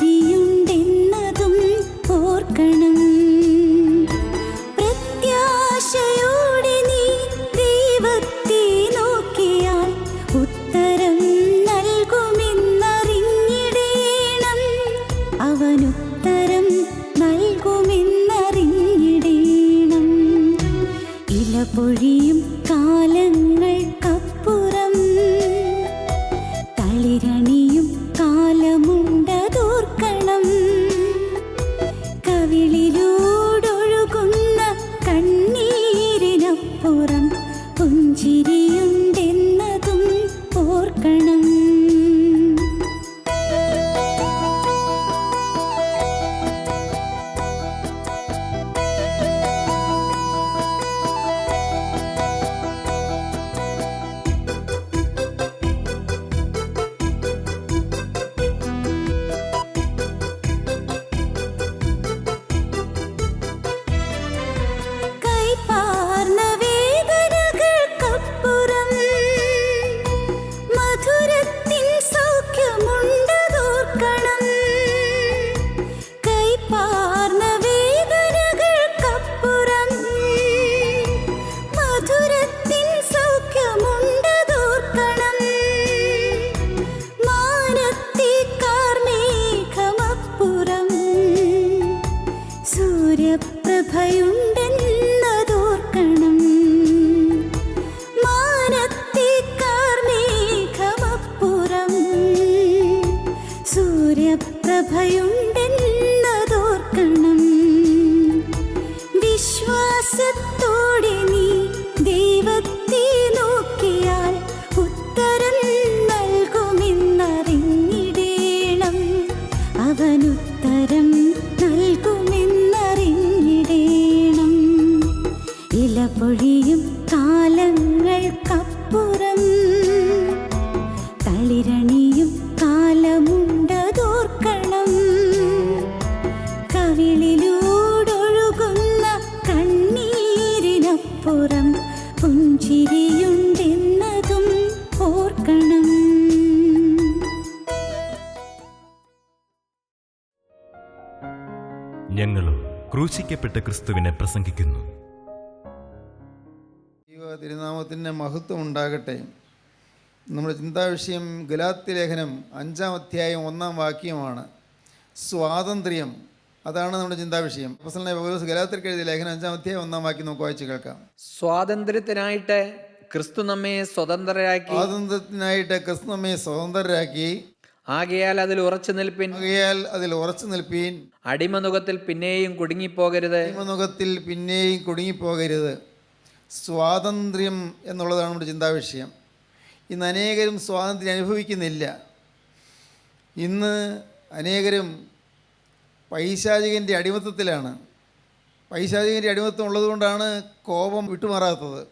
പുഞ്ചിരിയുണ്ടെന്നതും ഓർക്കണം. പ്രത്യാശയോടെ നീ ദൈവത്തെ നോക്കിയാൽ ഉത്തരം നൽകുമെന്നറിഞ്ഞിടേണം. അവനുത്തരം നൽകുമെന്നറിഞ്ഞിടേണം. ഇല പൊഴിയും കാലങ്ങൾക്കപ്പുറം തളിരണിയും കാലമുണ്ടതോർക്കണം. കവിളിലൂടൊഴുകുന്ന കണ്ണീരിനപ്പുറം പുഞ്ചിരിയുണ്ടെന്നതും ഓർക്കണം. സൂര്യപ്രഭയുണ്ടെന്നതോർക്കണം. മാനത്തേക്കാർ മേഘമപ്പുറം സൂര്യപ്രഭയുണ്ടെന്നതോർക്കണം. വിശ്വാസത്തോടെ നീ ദൈവത്തെ നോക്കിയാൽ ഉത്തരം നൽകുമെന്നറിഞ്ഞിടേണം. അവനുത്തരം നൽകുമെന്നറിഞ്ഞിടേണം. ഇല പൊഴിയും കാലങ്ങൾക്കപ്പുറം തളിരണിയും കാലമുണ്ടതോർക്കണം. കവിളിലൂടൊഴുകുന്ന കണ്ണീരിനപ്പുറം പുഞ്ചിരിയുണ്ടെന്നതും ഓർക്കണം. ഞങ്ങളും ക്രൂശിക്കപ്പെട്ട ക്രിസ്തുവിനെ പ്രസംഗിക്കുന്നു. തിരുനാമത്തിൻ്റെ മഹത്വം ഉണ്ടാകട്ടെ. നമ്മുടെ ചിന്താവിഷയം ഗലാത്യ ലേഖനം 5-ാം അധ്യായം 1-ാം വാക്യമാണ്. സ്വാതന്ത്ര്യം, അതാണ് നമ്മുടെ ചിന്താവിഷയം. അപ്പോസ്തലനായ പൗലോസ് ഗലാത്യർക്ക് എഴുതിയ ലേഖനം 5-ാം അധ്യായം 1-ാം വാക്യം നമുക്ക് വായിച്ച് കേൾക്കാം. സ്വാതന്ത്ര്യത്തിനായിട്ട് ക്രിസ്തു നമ്മെ സ്വതന്ത്രരാക്കി. സ്വാതന്ത്ര്യത്തിനായിട്ട് ക്രിസ്തു നമ്മെ സ്വതന്ത്രരാക്കി. ആകയാൽ അതിൽ ഉറച്ചു നിൽപ്പീൻ. അടിമനുഖത്തിൽ പിന്നെയും കുടുങ്ങിപ്പോകരുത്. സ്വാതന്ത്ര്യം എന്നുള്ളതാണ് നമ്മുടെ ചിന്താവിഷയം. ഇന്ന് അനേകരും സ്വാതന്ത്ര്യം അനുഭവിക്കുന്നില്ല. ഇന്ന് അനേകരും പൈശാചികൻ്റെ അടിമത്തത്തിലാണ്. പൈശാചികൻ്റെ അടിമത്തം ഉള്ളതുകൊണ്ടാണ് കോപം വിട്ടുമാറാത്തത്.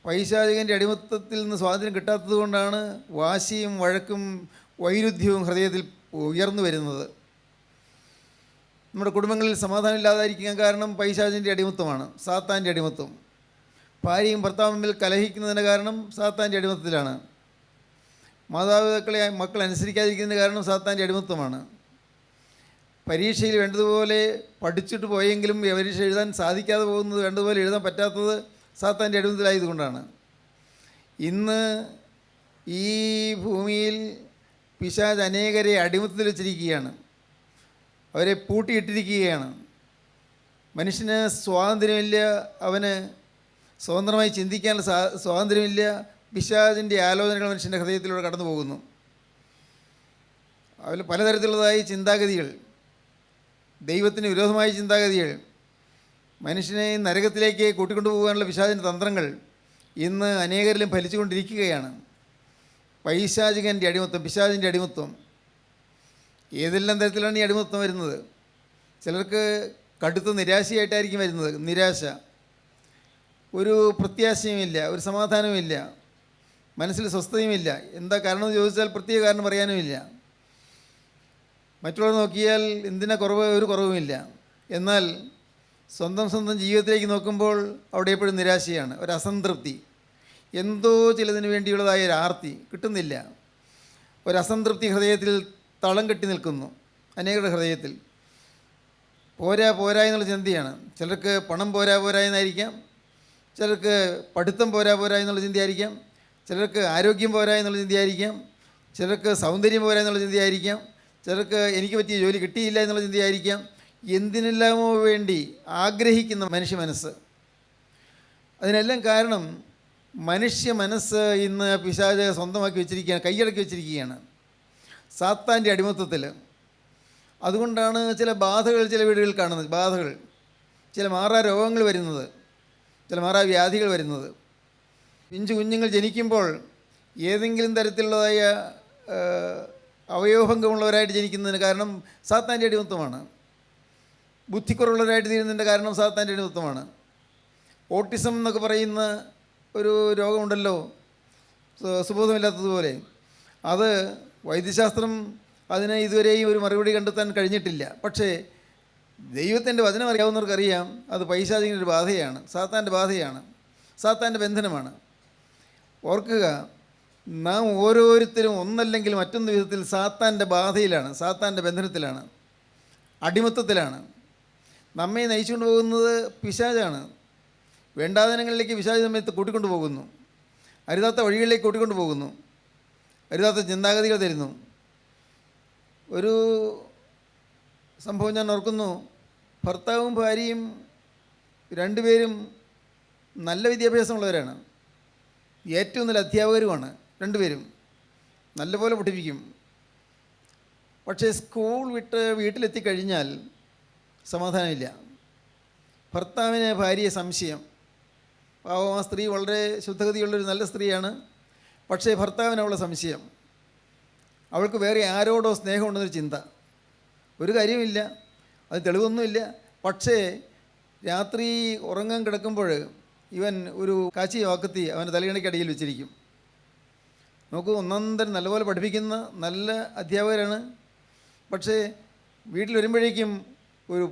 പൈശാചികൻ്റെ അടിമത്തത്തിൽ നിന്ന് സ്വാതന്ത്ര്യം കിട്ടാത്തത് കൊണ്ടാണ് വാശിയും വഴക്കും വൈരുദ്ധ്യവും ഹൃദയത്തിൽ ഉയർന്നു വരുന്നത്. നമ്മുടെ കുടുംബങ്ങളിൽ സമാധാനം ഇല്ലാതായിരിക്കാൻ കാരണം പൈശാചിൻ്റെ അടിമത്തമാണ്, സാത്താൻ്റെ അടിമത്തം. ഭാര്യയും ഭർത്താവും തമ്മിൽ കലഹിക്കുന്നതിന് കാരണം സാത്താൻ്റെ അടിമത്തത്തിലാണ്. മാതാപിതാക്കളെ മക്കൾ അനുസരിക്കാതിരിക്കുന്നതിന് കാരണം സാത്താൻ്റെ അടിമത്തമാണ്. പരീക്ഷയിൽ വേണ്ടതുപോലെ പഠിച്ചിട്ട് പോയെങ്കിലും പരീക്ഷ എഴുതാൻ സാധിക്കാതെ പോകുന്നത്, വേണ്ടതുപോലെ എഴുതാൻ പറ്റാത്തത് സാത്താൻ്റെ അടിമത്തത്തിലായതുകൊണ്ടാണ്. ഇന്ന് ഈ ഭൂമിയിൽ പിശാച് അനേകരെ അടിമത്തത്തിൽ വെച്ചിരിക്കുകയാണ്, അവരെ പൂട്ടിയിട്ടിരിക്കുകയാണ്. മനുഷ്യന് സ്വാതന്ത്ര്യമില്ല, അവന് സ്വതന്ത്രമായി ചിന്തിക്കാനുള്ള സ്വാതന്ത്ര്യമില്ല. പിശാചിൻ്റെ ആലോചനകൾ മനുഷ്യൻ്റെ ഹൃദയത്തിലൂടെ കടന്നു പോകുന്നു. അതിൽ പലതരത്തിലുള്ളതായ ചിന്താഗതികൾ, ദൈവത്തിന് വിരോധമായ ചിന്താഗതികൾ, മനുഷ്യനെ നരകത്തിലേക്ക് കൂട്ടിക്കൊണ്ടുപോകാനുള്ള പിശാചിൻ്റെ തന്ത്രങ്ങൾ ഇന്ന് അനേകരിലും ഫലിച്ചുകൊണ്ടിരിക്കുകയാണ്. പൈശാചികൻ്റെ അടിമത്തം, പിശാചിൻ്റെ അടിമത്തം. ഏതെല്ലാം തരത്തിലാണ് ഈ അടിമത്തം വരുന്നത്? ചിലർക്ക് കടുത്ത നിരാശയായിട്ടായിരിക്കും വരുന്നത്. നിരാശ, ഒരു പ്രത്യാശയുമില്ല, ഒരു സമാധാനവുമില്ല, മനസ്സിൽ സ്വസ്ഥതയുമില്ല. എന്താ കാരണമെന്ന് ചോദിച്ചാൽ പ്രത്യേക കാരണം പറയാനുമില്ല. മറ്റുള്ളവർ നോക്കിയാൽ എന്തിനാ കുറവ്, ഒരു കുറവുമില്ല. എന്നാൽ സ്വന്തം ജീവിതത്തിലേക്ക് നോക്കുമ്പോൾ അവിടെ എപ്പോഴും നിരാശയാണ്, ഒരു അസംതൃപ്തി. എന്തോ ചിലതിന് വേണ്ടിയുള്ളതായ ഒരു ആർത്തി കിട്ടുന്നില്ല. ഒരു അസംതൃപ്തി ഹൃദയത്തിൽ തളം കെട്ടി നിൽക്കുന്നു. അനേകരുടെ ഹൃദയത്തിൽ. പോരാ പോരാ എന്നുള്ള ചിന്തയാണ്. ചിലർക്ക് പണം പോരാ പോരാ എന്നായിരിക്കാം, ചിലർക്ക് പഠിത്തം പോരാ പോരാ എന്നുള്ള ചിന്തയായിരിക്കാം, ചിലർക്ക് ആരോഗ്യം പോരാ എന്നുള്ള ചിന്തയായിരിക്കാം, ചിലർക്ക് സൗന്ദര്യം പോരാ എന്നുള്ള ചിന്തയായിരിക്കാം, ചിലർക്ക് എനിക്ക് പറ്റിയ ജോലി കിട്ടിയില്ല എന്നുള്ള ചിന്തയായിരിക്കാം. എന്തിനെല്ലാമോ വേണ്ടി ആഗ്രഹിക്കുന്ന മനുഷ്യ മനസ്സ്. അതിനെല്ലാം കാരണം മനുഷ്യ മനസ്സ് ഇന്ന് പിശാച് സ്വന്തമാക്കി വെച്ചിരിക്കുകയാണ്, കൈയടക്കി വെച്ചിരിക്കുകയാണ് സാത്താൻ്റെ അടിമത്തത്തിൽ. അതുകൊണ്ടാണ് ചില ബാധകൾ ചില വീടുകളിൽ കാണുന്നത്, ബാധകൾ, ചില മാറാ രോഗങ്ങൾ വരുന്നത്, ചില മാറാ വ്യാധികൾ വരുന്നത്. പിഞ്ചു കുഞ്ഞുങ്ങൾ ജനിക്കുമ്പോൾ ഏതെങ്കിലും തരത്തിലുള്ളതായ അവയവഭംഗമുള്ളവരായിട്ട് ജനിക്കുന്നതിന് കാരണം സാത്താൻ്റെ അടിമത്തമാണ്. ബുദ്ധിക്കുറവുള്ളവരായിട്ട് തീരുന്നതിൻ്റെ കാരണം സാത്താൻ്റെ അടിമത്തമാണ്. ഓട്ടിസം എന്നൊക്കെ പറയുന്ന ഒരു രോഗമുണ്ടല്ലോ, സുബോധമില്ലാത്തതുപോലെ. അത് വൈദ്യശാസ്ത്രം അതിന് ഇതുവരെയും ഒരു മറുപടി കണ്ടെത്താൻ കഴിഞ്ഞിട്ടില്ല. പക്ഷേ ദൈവത്തിൻ്റെ വചനം അറിയാവുന്നവർക്കറിയാം അത് പൈശാചികൻ്റെ ഒരു ബാധയാണ്, സാത്താൻ്റെ ബാധയാണ്, സാത്താൻ്റെ ബന്ധനമാണ്. ഓർക്കുക, നാം ഓരോരുത്തരും ഒന്നല്ലെങ്കിൽ മറ്റൊന്ന് വിധത്തിൽ സാത്താൻ്റെ ബാധയിലാണ്, സാത്താൻ്റെ ബന്ധനത്തിലാണ്, അടിമത്തത്തിലാണ്. നമ്മെ നയിച്ചുകൊണ്ട് പോകുന്നത് പിശാചാണ്. വേണ്ടാതനങ്ങളിലേക്ക് പിശാച് നമ്മെ കൂട്ടിക്കൊണ്ടു പോകുന്നു, അരുതാത്ത വഴികളിലേക്ക് കൂട്ടിക്കൊണ്ടു പോകുന്നു, അരുതാത്ത ചിന്താഗതികൾ തരുന്നു. ഒരു സംഭവം ഞാൻ ഓർക്കുന്നു. ഭർത്താവും ഭാര്യയും രണ്ടുപേരും നല്ല വിദ്യാഭ്യാസമുള്ളവരാണ്, ഏറ്റവും നല്ല അധ്യാപകരുമാണ്. രണ്ടുപേരും നല്ലപോലെ പഠിപ്പിക്കും. പക്ഷേ സ്കൂൾ വിട്ട് വീട്ടിലെത്തിക്കഴിഞ്ഞാൽ സമാധാനമില്ല. ഭർത്താവിന് ഭാര്യയെ സംശയം. പാവം, ആ സ്ത്രീ വളരെ ശുദ്ധഗതിയുള്ളൊരു നല്ല സ്ത്രീയാണ്. പക്ഷേ ഭർത്താവിന് അവളെ സംശയം. അവൾക്ക് വേറെ ആരോടോ സ്നേഹമുണ്ടെന്നൊരു ചിന്ത. ഒരു കാര്യമില്ല, അത് തെളിവൊന്നുമില്ല. പക്ഷേ രാത്രി ഉറങ്ങാൻ കിടക്കുമ്പോൾ ഇവൻ ഒരു കാച്ചി വാക്കത്തി അവൻ്റെ തലയിണയ്ക്കടിയിൽ വെച്ചിരിക്കും. നോക്കൂ, ഒന്നൊന്നരം നല്ലപോലെ പഠിപ്പിക്കുന്ന നല്ല അധ്യാപകരാണ്. പക്ഷേ വീട്ടിൽ വരുമ്പോഴേക്കും ഒരു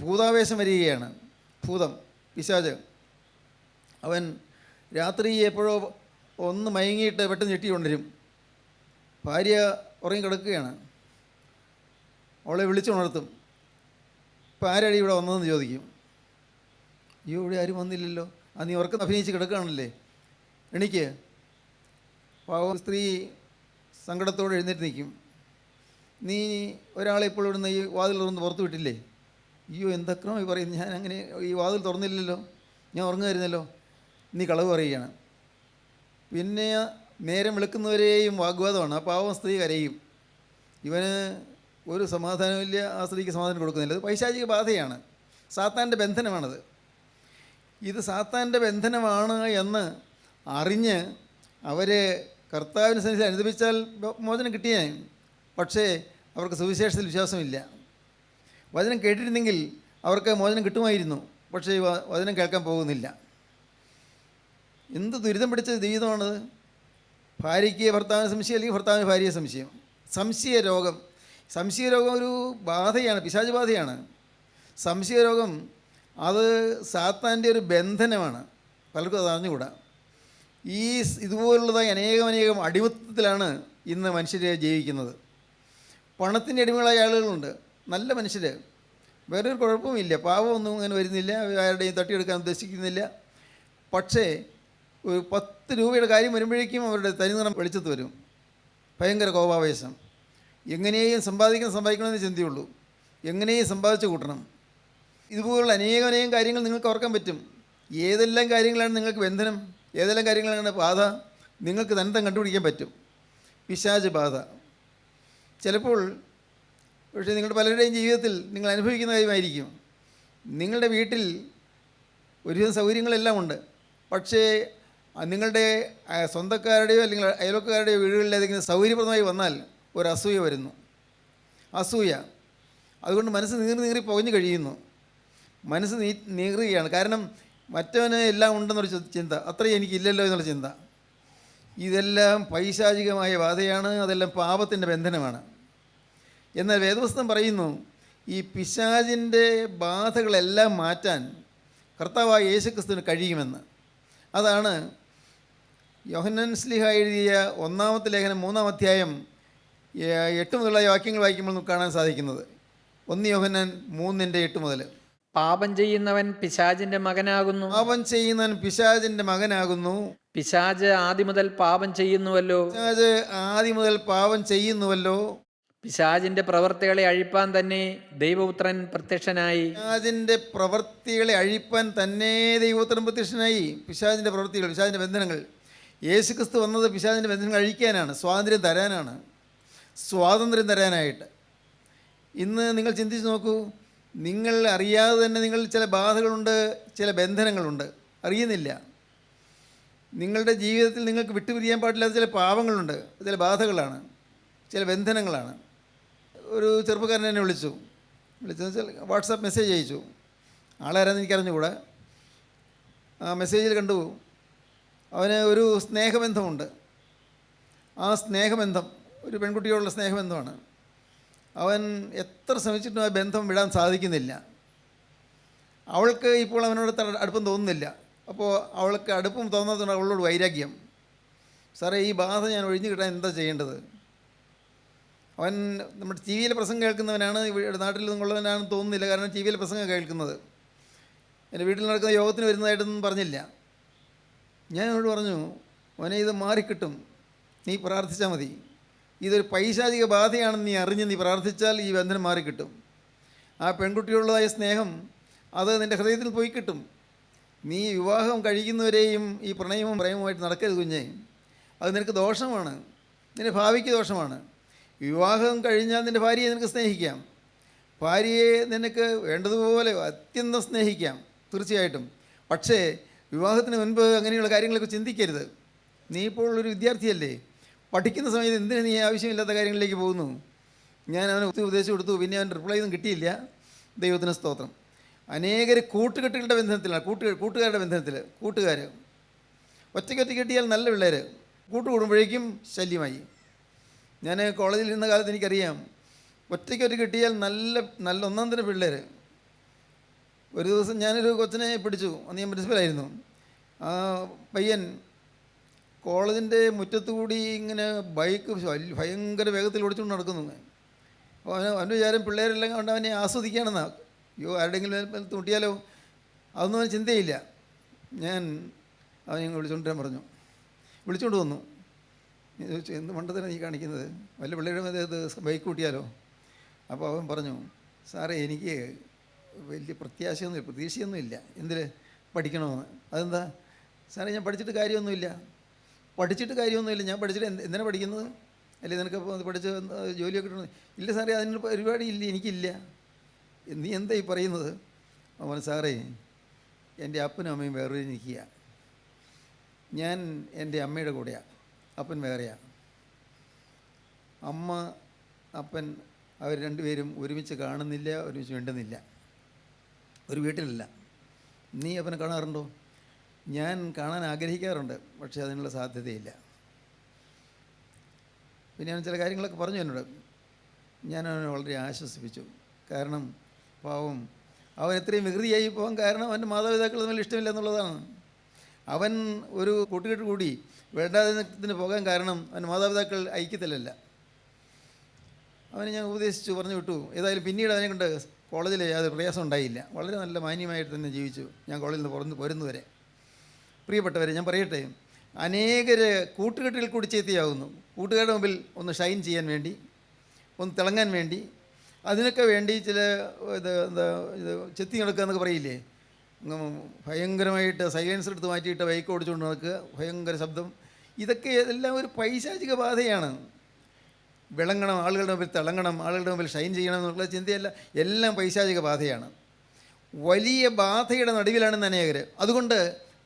ഭൂതാവേശം വരികയാണ്, ഭൂതം, പിശാച്. അവൻ രാത്രി എപ്പോഴോ ഒന്ന് മയങ്ങിയിട്ട് പെട്ടെന്ന് ഞെട്ടി കൊണ്ടുവരും. ഭാര്യ ഉറങ്ങിക്കിടക്കുകയാണ്. അവളെ വിളിച്ചുണർത്തും. ഇപ്പോൾ ആരാടി ഇവിടെ വന്നതെന്ന് ചോദിക്കും. അയ്യോ, ഇവിടെ ആരും വന്നില്ലല്ലോ. ആ, നീ ഉറക്കം അഭിനയിച്ച് കിടക്കുകയാണല്ലേ, എണീക്ക്. പാവം സ്ത്രീ സങ്കടത്തോടെ എഴുന്നേറ്റ് നിൽക്കും. നീ ഒരാളെ ഇപ്പോൾ ഇവിടുന്ന് ഈ വാതിൽ തുറന്ന് പുറത്തു വിട്ടില്ലേ? അയ്യോ, എന്തൊക്കെയാണോ ഈ പറയുന്നത്, ഞാൻ അങ്ങനെ ഈ വാതിൽ തുറന്നില്ലല്ലോ, ഞാൻ ഉറങ്ങുമായിരുന്നല്ലോ. നീ കളവ് പറയുകയാണ്. പിന്നെ നേരം വെളുക്കുന്നവരെയും വാഗ്വാദമാണ്. ആ പാവം സ്ത്രീ കരയും. ഇവന് ഒരു സമാധാനമില്ല, ആ സ്ത്രീക്ക് സമാധാനം കൊടുക്കുന്നില്ല. അത് പൈശാചിക ബാധയാണ്, സാത്താൻ്റെ ബന്ധനമാണത്. ഇത് സാത്താൻ്റെ ബന്ധനമാണ് എന്ന് അറിഞ്ഞ് അവർ കർത്താവിന് സന്നിധിയിൽ അനുദപിച്ചാൽ മോചനം കിട്ടിയേ. പക്ഷേ അവർക്ക് സുവിശേഷത്തിൽ വിശ്വാസമില്ല. വചനം കേട്ടിരുന്നെങ്കിൽ അവർക്ക് മോചനം കിട്ടുമായിരുന്നു. പക്ഷേ വചനം കേൾക്കാൻ പോകുന്നില്ല. എന്ത് ദുരിതം പിടിച്ച ജീവിതമാണത്. ഭാര്യയ്ക്ക് ഭർത്താവിന് സംശയം, അല്ലെങ്കിൽ ഭർത്താവിന് ഭാര്യയെ സംശയം. സംശയരോഗം ഒരു ബാധയാണ്, പിശാച് ബാധയാണ്. സംശയരോഗം അത് സാത്താൻ്റെ ഒരു ബന്ധനമാണ്. പലർക്കും അത് അറിഞ്ഞുകൂടാ. ഇതുപോലുള്ളതായി അനേകം അടിമത്തത്തിലാണ് ഇന്ന് മനുഷ്യർ ജീവിക്കുന്നത്. പണത്തിൻ്റെ അടിമകളായ ആളുകളുണ്ട്, നല്ല മനുഷ്യർ, വേറൊരു കുഴപ്പമില്ല, പാവമൊന്നും അങ്ങനെ വരുന്നില്ല, ആരുടെയും തട്ടിയെടുക്കാൻ ഉദ്ദേശിക്കുന്നില്ല. പക്ഷേ ഒരു 10 രൂപയുടെ കാര്യം വരുമ്പോഴേക്കും അവരുടെ തനിനിറം വെളിച്ചത്ത് വരും. ഭയങ്കര കോപാവേശം. എങ്ങനെയും സമ്പാദിക്കണമെന്ന് ചിന്തയുള്ളൂ, എങ്ങനെയും സമ്പാദിച്ച് കൂട്ടണം. ഇതുപോലുള്ള അനേകം കാര്യങ്ങൾ നിങ്ങൾക്ക് ഓർക്കാൻ പറ്റും. ഏതെല്ലാം കാര്യങ്ങളാണ് നിങ്ങൾക്ക് ബന്ധനം, ഏതെല്ലാം കാര്യങ്ങളാണ് ബാധ, നിങ്ങൾക്ക് തന്നെ കണ്ടുപിടിക്കാൻ പറ്റും. പിശാച് ബാധ ചിലപ്പോൾ പക്ഷേ നിങ്ങളുടെ പലരുടെയും ജീവിതത്തിൽ നിങ്ങൾ അനുഭവിക്കുന്ന കാര്യമായിരിക്കും. നിങ്ങളുടെ വീട്ടിൽ ഒരുവിധം സൗകര്യങ്ങളെല്ലാം ഉണ്ട്. പക്ഷേ നിങ്ങളുടെ സ്വന്തക്കാരുടെയോ അല്ലെങ്കിൽ അയൽവക്കാരുടെയോ വീടുകളിൽ ഏതെങ്കിലും സൗകര്യപ്രദമായി വന്നാൽ ഒരു അസൂയ വരുന്നു. അസൂയ അതുകൊണ്ട് മനസ്സ് നീറി പുകഞ്ഞു കഴിയുന്നു. മനസ്സ് നീറുകയാണ്. കാരണം മറ്റവന് എല്ലാം ഉണ്ടെന്നൊരു ചിന്ത, അത്രയും എനിക്കില്ലല്ലോ എന്നുള്ള ചിന്ത. ഇതെല്ലാം പൈശാചികമായ ബാധയാണ്, അതെല്ലാം പാപത്തിൻ്റെ ബന്ധനമാണ്. എന്നാൽ വേദപുസ്തകം പറയുന്നു ഈ പിശാചിൻ്റെ ബാധകളെല്ലാം മാറ്റാൻ കർത്താവായ യേശുക്രിസ്തുവിന് കഴിയുമെന്ന്. അതാണ് യോഹന്നാൻ ശ്ലീഹ എഴുതിയ 1-ാമത്തെ ലേഖനം 3-ാം അധ്യായം 8 മുതലുള്ള വാക്യങ്ങൾ വായിക്കുമ്പോൾ നമുക്ക് കാണാൻ സാധിക്കുന്നത്. 1 യോഹന്നാൻ 3:8 മുതൽ. പാപം ചെയ്യുന്നവൻ പിശാചിന്റെ മകനാകുന്നു. പാപം ചെയ്യുന്നവൻ പിശാചിന്റെ മകനാകുന്നു. പിശാച് ആദ്യം മുതൽ പാപം ചെയ്യുന്നുവല്ലോ. പിശാച് ആദ്യം മുതൽ പാപം ചെയ്യുന്നുവല്ലോ. പിശാചിന്റെ പ്രവർത്തികളെ അഴിപ്പാൻ തന്നെ ദൈവപുത്രൻ പ്രത്യക്ഷനായി. പിശാചിന്റെ പ്രവൃത്തികളെ അഴിപ്പാൻ തന്നെ ദൈവപുത്രൻ പ്രത്യക്ഷനായി. പിശാചിന്റെ പ്രവൃത്തികൾ, പിശാചിന്റെ ബന്ധനങ്ങൾ. യേശുക്രിസ്തു വന്നത് പിശാചിന്റെ ബന്ധനങ്ങൾ അഴിക്കാനാണ്, സ്വാതന്ത്ര്യം തരാനാണ്, സ്വാതന്ത്ര്യം തരാനായിട്ട്. ഇന്ന് നിങ്ങൾ ചിന്തിച്ച് നോക്കൂ, നിങ്ങൾ അറിയാതെ തന്നെ നിങ്ങൾ ചില ബാധകളുണ്ട്, ചില ബന്ധനങ്ങളുണ്ട്, അറിയുന്നില്ല. നിങ്ങളുടെ ജീവിതത്തിൽ നിങ്ങൾക്ക് വിട്ടുപിരിയാൻ പാടില്ലാത്ത ചില പാവങ്ങളുണ്ട്, ചില ബാധകളാണ്, ചില ബന്ധനങ്ങളാണ്. ഒരു ചെറുപ്പക്കാരൻ എന്നെ വിളിച്ചെന്ന് വെച്ചാൽ വാട്സാപ്പ് മെസ്സേജ് അയച്ചു. ആളാരാന്ന് എനിക്കറിഞ്ഞുകൂടാ. ആ മെസ്സേജിൽ കണ്ടു അവന് ഒരു സ്നേഹബന്ധമുണ്ട്. ആ സ്നേഹബന്ധം ഒരു പെൺകുട്ടിയോടുള്ള സ്നേഹബന്ധമാണ്. അവൻ എത്ര ശ്രമിച്ചിട്ടും ആ ബന്ധം വിടാൻ സാധിക്കുന്നില്ല. അവൾക്ക് ഇപ്പോൾ അവനോട് അടുപ്പം തോന്നുന്നില്ല. അപ്പോൾ അവൾക്ക് അടുപ്പം തോന്നാത്തതുകൊണ്ട് അവളോട് വൈരാഗ്യം. സാറേ, ഈ ബാധ ഞാൻ ഒഴിഞ്ഞു കിട്ടാൻ എന്താ ചെയ്യേണ്ടത്? അവൻ നമ്മുടെ ടി വിയിലെ പ്രസംഗം കേൾക്കുന്നവനാണ്, നാട്ടിൽ നിന്നുള്ളവനാണെന്ന് തോന്നുന്നില്ല. കാരണം ടി വിയിലെ പ്രസംഗം കേൾക്കുന്നത്. എൻ്റെ വീട്ടിൽ നടക്കുന്ന യോഗത്തിന് വരുന്നതായിട്ടൊന്നും പറഞ്ഞില്ല. ഞാൻ അവനോട് പറഞ്ഞു, അവനെ ഇത് മാറിക്കിട്ടും, നീ പ്രാർത്ഥിച്ചാൽ മതി. ഇതൊരു പൈശാചിക ബാധയാണെന്ന് നീ അറിഞ്ഞ് നീ പ്രാർത്ഥിച്ചാൽ ഈ ബന്ധനം മാറിക്കിട്ടും. ആ പെൺകുട്ടിയുള്ളതായ സ്നേഹം അത് നിൻ്റെ ഹൃദയത്തിൽ പോയി കിട്ടും. നീ വിവാഹം കഴിക്കുന്നവരെയും ഈ പ്രണയവും പ്രേമവുമായിട്ട് നടക്കരുത് കുഞ്ഞേ. അത് നിനക്ക് ദോഷമാണ്, നിൻ്റെ ഭാവിക്ക് ദോഷമാണ്. വിവാഹം കഴിഞ്ഞാൽ നിൻ്റെ ഭാര്യയെ നിനക്ക് സ്നേഹിക്കാം, ഭാര്യയെ നിനക്ക് വേണ്ടതുപോലെ അത്യന്തം സ്നേഹിക്കാം തീർച്ചയായിട്ടും. പക്ഷേ വിവാഹത്തിന് മുൻപ് അങ്ങനെയുള്ള കാര്യങ്ങളൊക്കെ ചിന്തിക്കരുത്. നീ ഇപ്പോൾ ഒരു വിദ്യാർത്ഥിയല്ലേ, പഠിക്കുന്ന സമയത്ത് എന്തിനാണ് നീ ആവശ്യമില്ലാത്ത കാര്യങ്ങളിലേക്ക് പോകുന്നു? ഞാൻ അവന് ഒത്തിരി ഉപദേശം കൊടുത്തു, പിന്നെ അവൻ റിപ്ലൈ ഒന്നും കിട്ടിയില്ല. ദൈവത്തിന് സ്തോത്രം. അനേകർ കൂട്ടുകെട്ടുകളുടെ ബന്ധനത്തിലാണ്, കൂട്ടുകാരുടെ ബന്ധനത്തിൽ. കൂട്ടുകാർ ഒറ്റയ്ക്ക് കിട്ടിയാൽ നല്ല പിള്ളേർ, കൂട്ടുകൂടുമ്പോഴേക്കും ശല്യമായി. ഞാൻ കോളേജിൽ ഇരുന്ന കാലത്ത് എനിക്കറിയാം, ഒറ്റയ്ക്ക് കിട്ടിയാൽ നല്ല ഒന്നാം തരം പിള്ളേർ. ഒരു ദിവസം ഞാനൊരു കൊച്ചിനെ പിടിച്ചു. അന്ന് ഞാൻ പ്രിൻസിപ്പലായിരുന്നു. ആ പയ്യൻ കോളേജിൻ്റെ മുറ്റത്തുകൂടി ഇങ്ങനെ ബൈക്ക് ഭയങ്കര വേഗത്തിൽ ഓടിച്ചുകൊണ്ട് നടക്കുന്നു. അപ്പോൾ അവൻ്റെ വിചാരം പിള്ളേരെല്ലാം കൊണ്ട് അവനെ ആസ്വദിക്കുകയാണെന്നാണ്. അയ്യോ, ആരുടെയെങ്കിലും മുട്ടിയാലോ, അതൊന്നും അവന് ചിന്തയില്ല. ഞാൻ അവനെ വിളിച്ചുകൊണ്ടിരാൻ പറഞ്ഞു. വിളിച്ചുകൊണ്ട് വന്നു. ചോദിച്ചു, എന്ത് മണ്ടത്തരം നീ കാണിക്കുന്നത്? വല്ല പിള്ളേരുടെ ബൈക്ക് കൂട്ടിയാലോ? അപ്പോൾ അവൻ പറഞ്ഞു, സാറേ, എനിക്ക് വലിയ പ്രതീക്ഷയൊന്നുമില്ല എന്തിൽ പഠിക്കണമെന്ന്. അതെന്താ സാറേ? ഞാൻ പഠിച്ചിട്ട് കാര്യമൊന്നുമില്ല. ഞാൻ പഠിച്ചിട്ട് എന്തിനാണ് പഠിക്കുന്നത്? അല്ലെ നിനക്ക് പഠിച്ച് ജോലിയൊക്കെ കിട്ടണം? ഇല്ല സാറേ, അതിനൊരു പരിപാടി ഇല്ല, എനിക്കില്ല. നീ എന്താ ഈ പറയുന്നത്? അവൻ, സാറേ, എൻ്റെ അപ്പനും അമ്മയും വേറെ നിൽക്കുക. ഞാൻ എൻ്റെ അമ്മയുടെ കൂടെയാണ്, അപ്പൻ വേറെയാണ്. അമ്മ അപ്പൻ അവർ രണ്ടുപേരും ഒരുമിച്ച് കാണുന്നില്ല, ഒരുമിച്ച് വേണ്ടുന്നില്ല, ഒരു വീട്ടിലല്ല. നീ അപ്പനെ കാണാറുണ്ടോ? ഞാൻ കാണാൻ ആഗ്രഹിക്കാറുണ്ട്, പക്ഷേ അതിനുള്ള സാധ്യതയില്ല. പിന്നെ അവൻ ചില കാര്യങ്ങളൊക്കെ പറഞ്ഞു എന്നോട്. ഞാൻ അവനെ വളരെ ആശ്വസിപ്പിച്ചു. കാരണം പാവം അവൻ എത്രയും വികൃതിയായി പോകാൻ കാരണം അവൻ്റെ മാതാപിതാക്കൾ തമ്മിൽ ഇഷ്ടമില്ല എന്നുള്ളതാണ്. അവൻ ഒരു കൂട്ടുകെട്ട് കൂടി വേണ്ടാതിന് പോകാൻ കാരണം അവൻ്റെ മാതാപിതാക്കൾ ഐക്യത്തിലല്ല. അവനെ ഞാൻ ഉപദേശിച്ചു, പറഞ്ഞു വിട്ടു. ഏതായാലും പിന്നീട് അവനെ കൊണ്ട് കോളേജിൽ യാതൊരു പ്രയാസം ഉണ്ടായില്ല. വളരെ നല്ല മാന്യമായിട്ട് തന്നെ ജീവിച്ചു ഞാൻ കോളേജിൽ നിന്ന് പോരുന്നവരെ. പ്രിയപ്പെട്ടവരെ, ഞാൻ പറയട്ടെ, അനേകർ കൂട്ടുകെട്ടിൽ കൂടി ചേത്തിയാകുന്നു. കൂട്ടുകാരുടെ മുമ്പിൽ ഒന്ന് ഷൈൻ ചെയ്യാൻ വേണ്ടി, ഒന്ന് തിളങ്ങാൻ വേണ്ടി, അതിനൊക്കെ വേണ്ടി ചില ചെത്തി നടക്കുക എന്നൊക്കെ പറയില്ലേ, ഭയങ്കരമായിട്ട് സൈലൻസർ എടുത്ത് മാറ്റിയിട്ട് ബൈക്ക് ഓടിച്ചുകൊണ്ട് നടക്കുക, ഭയങ്കര ശബ്ദം. ഇതൊക്കെ എല്ലാം ഒരു പൈശാചിക ബാധയാണ്. വിളങ്ങണം, ആളുകളുടെ മുമ്പിൽ തിളങ്ങണം, ആളുകളുടെ മുമ്പിൽ ഷൈൻ ചെയ്യണം എന്നുള്ള ചിന്തയല്ല, എല്ലാം പൈശാചിക ബാധയാണ്. വലിയ ബാധയുടെ നടുവിലാണെന്ന് അനേകർ. അതുകൊണ്ട്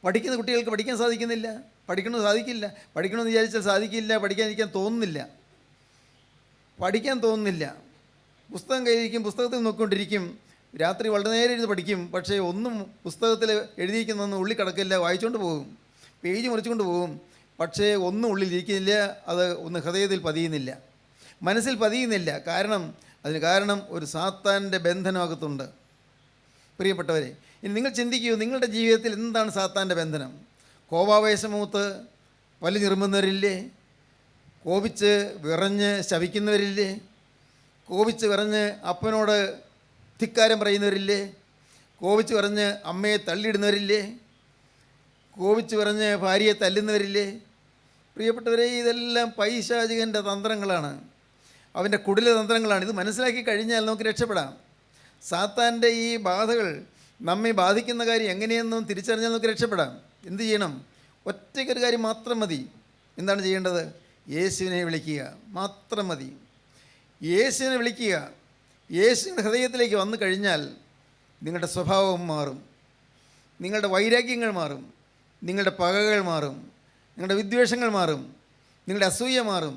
പഠിക്കുന്ന കുട്ടികൾക്ക് പഠിക്കാൻ സാധിക്കുന്നില്ല, പഠിക്കണമെന്ന് സാധിക്കില്ല, പഠിക്കണമെന്ന് വിചാരിച്ചാൽ സാധിക്കില്ല, പഠിക്കാൻ തോന്നുന്നില്ല. പുസ്തകം കയ്യിരിക്കും, പുസ്തകത്തിൽ നോക്കിക്കൊണ്ടിരിക്കും, രാത്രി വളരെ നേരം ഇരുന്ന് പഠിക്കും, പക്ഷേ ഒന്നും പുസ്തകത്തിൽ എഴുതിയിരിക്കുന്നൊന്നും ഉള്ളിൽ കിടക്കില്ല, വായിച്ചുകൊണ്ട് പോകും, പേജ് മുറിച്ചുകൊണ്ട് പോകും, പക്ഷേ ഒന്നും ഉള്ളിലിരിക്കുന്നില്ല, അത് ഒന്ന് ഹൃദയത്തിൽ പതിയുന്നില്ല, മനസ്സിൽ പതിയുന്നില്ല. അതിന് കാരണം ഒരു സാത്താൻ്റെ ബന്ധനമകത്തുണ്ട്. പ്രിയപ്പെട്ടവരെ, ഇനി നിങ്ങൾ ചിന്തിക്കൂ, നിങ്ങളുടെ ജീവിതത്തിൽ എന്താണ് സാത്താൻ്റെ ബന്ധനം? കോപാവേശമൂത്ത് വലിഞ്ഞിറുമ്പുന്നവരില്ലേ? കോപിച്ച് വിറഞ്ഞ് ശപിക്കുന്നവരില്ലേ? കോപിച്ച് വിറഞ്ഞ് അപ്പനോട് ധിക്കാരം പറയുന്നവരില്ലേ? കോപിച്ച് വിറഞ്ഞ് അമ്മയെ തള്ളിയിടുന്നവരില്ലേ? കോപിച്ച് വിറഞ്ഞ് ഭാര്യയെ തല്ലുന്നവരില്ലേ? പ്രിയപ്പെട്ടവരെ, ഇതെല്ലാം പൈശാചികൻ്റെ തന്ത്രങ്ങളാണ്, അവൻ്റെ കുടില തന്ത്രങ്ങളാണ്. ഇത് മനസ്സിലാക്കി കഴിഞ്ഞാൽ നമുക്ക് രക്ഷപ്പെടാം. സാത്താൻ്റെ ഈ ബാധകൾ നമ്മെ ബാധിക്കുന്ന കാര്യം എങ്ങനെയെന്നും തിരിച്ചറിഞ്ഞാൽ നമുക്ക് രക്ഷപ്പെടാം. എന്ത് ചെയ്യണം? ഒറ്റയ്ക്കൊരു കാര്യം മാത്രം മതി. എന്താണ് ചെയ്യേണ്ടത്? യേശുവിനെ വിളിക്കുക മാത്രം മതി. യേശുവിനെ വിളിക്കുക. യേശുവിൻ്റെ ഹൃദയത്തിലേക്ക് വന്നു കഴിഞ്ഞാൽ നിങ്ങളുടെ സ്വഭാവം മാറും, നിങ്ങളുടെ വൈരാഗ്യങ്ങൾ മാറും, നിങ്ങളുടെ പകകൾ മാറും, നിങ്ങളുടെ വിദ്വേഷങ്ങൾ മാറും, നിങ്ങളുടെ അസൂയ മാറും,